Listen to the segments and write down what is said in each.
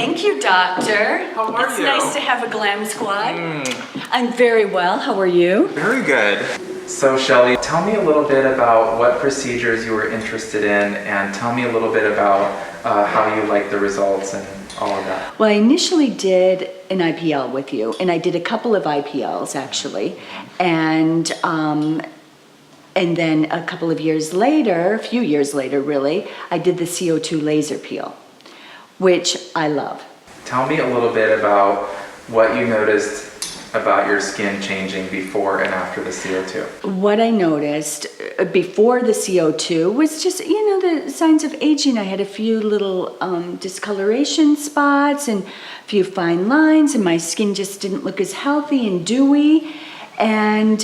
Thank you, doctor. How are it's you? It's nice to have a glam squad. I'm very well. How are you? Very good. So Shelly, tell me a little bit about what procedures you were interested in, and tell me a little bit about how you like the results and all of that. Well, I initially did an IPL with you, and I did a couple of IPLs actually, and then a couple of years later, a few years later really, I did the CO2 laser peel, which I love. Tell me a little bit about what you noticed about your skin changing before and after the CO2. What I noticed before the CO2 was just, the signs of aging. I had a few little discoloration spots and a few fine lines, and my skin just didn't look as healthy and dewy. And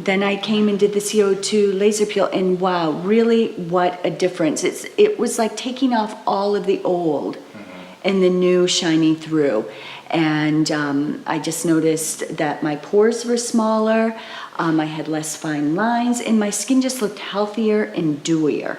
then I came and did the CO2 laser peel, and wow, really what a difference. It was like taking off all of the old and the new shining through. And I just noticed that my pores were smaller, I had less fine lines, and my skin just looked healthier and dewier.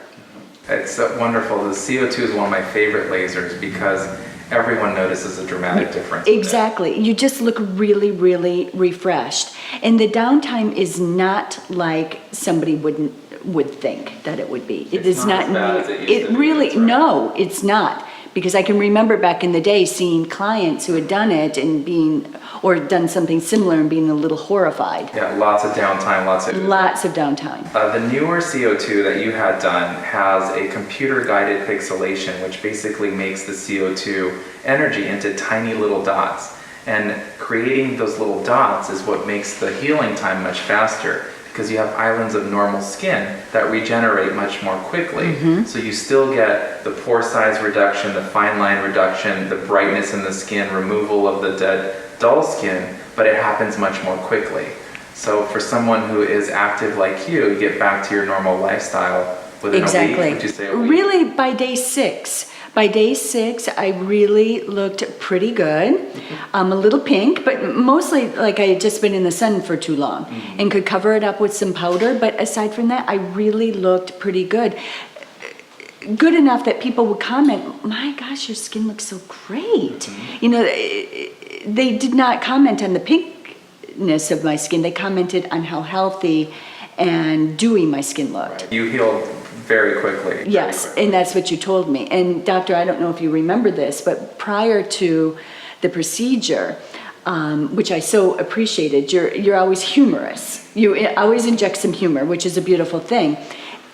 It's wonderful. The CO2 is one of my favorite lasers because everyone notices a dramatic difference. Exactly. You just look really, really refreshed. And the downtime is not like somebody would think that it would be. It's not as bad as it used to be, really, that's right. no, it's not. Because I can remember back in the day seeing clients who had done it and or done something similar and being a little horrified. Yeah, lots of downtime, lots of downtime. The newer CO2 that you had done has a computer-guided pixelation, which basically makes the CO2 energy into tiny little dots. And creating those little dots is what makes the healing time much faster, because you have islands of normal skin that regenerate much more quickly. So you still get the pore size reduction, the fine line reduction, the brightness in the skin, removal of the dead, dull skin, but it happens much more quickly. So for someone who is active like you get back to your normal lifestyle within a week, would you say a week? Really, by day 6. By day 6, I really looked pretty good. A little pink, but mostly like I had just been in the sun for too long and could cover it up with some powder. But aside from that, I really looked pretty good. Good enough that people would comment, my gosh, your skin looks so great. They did not comment on the pinkness of my skin. They commented on how healthy and dewy my skin looked. Right. You healed very quickly. Yes, and that's what you told me. And doctor, I don't know if you remember this, but prior to the procedure, which I so appreciated, you're always humorous. You always inject some humor, which is a beautiful thing.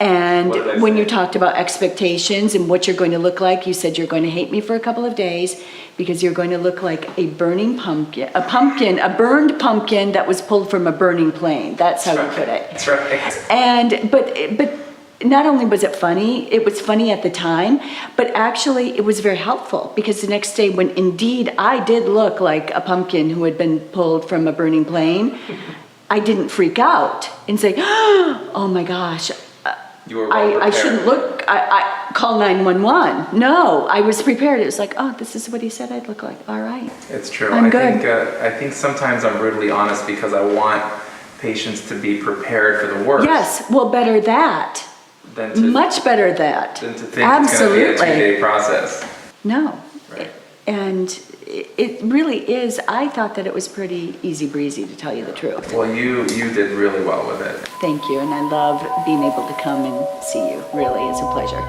And when you talked about expectations and what you're going to look like, you said you're going to hate me for a couple of days because you're going to look like a burning pumpkin, a burned pumpkin that was pulled from a burning plane. That's how you put it. That's right. And but not only was it funny at the time, but actually it was very helpful because the next day when indeed I did look like a pumpkin who had been pulled from a burning plane, I didn't freak out and say, oh my gosh, I shouldn't look, I call 911. No, I was prepared. It was like, oh, this is what he said I'd look like. All right. It's true. I'm good. I think sometimes I'm brutally honest because I want patients to be prepared for the worst. Yes, well, better that. Much better that. Than to think it's going to be a 2-day process. No. Right. And it really is. I thought that it was pretty easy breezy, to tell you the truth. Well, you did really well with it. Thank you, and I love being able to come and see you. Really, it's a pleasure.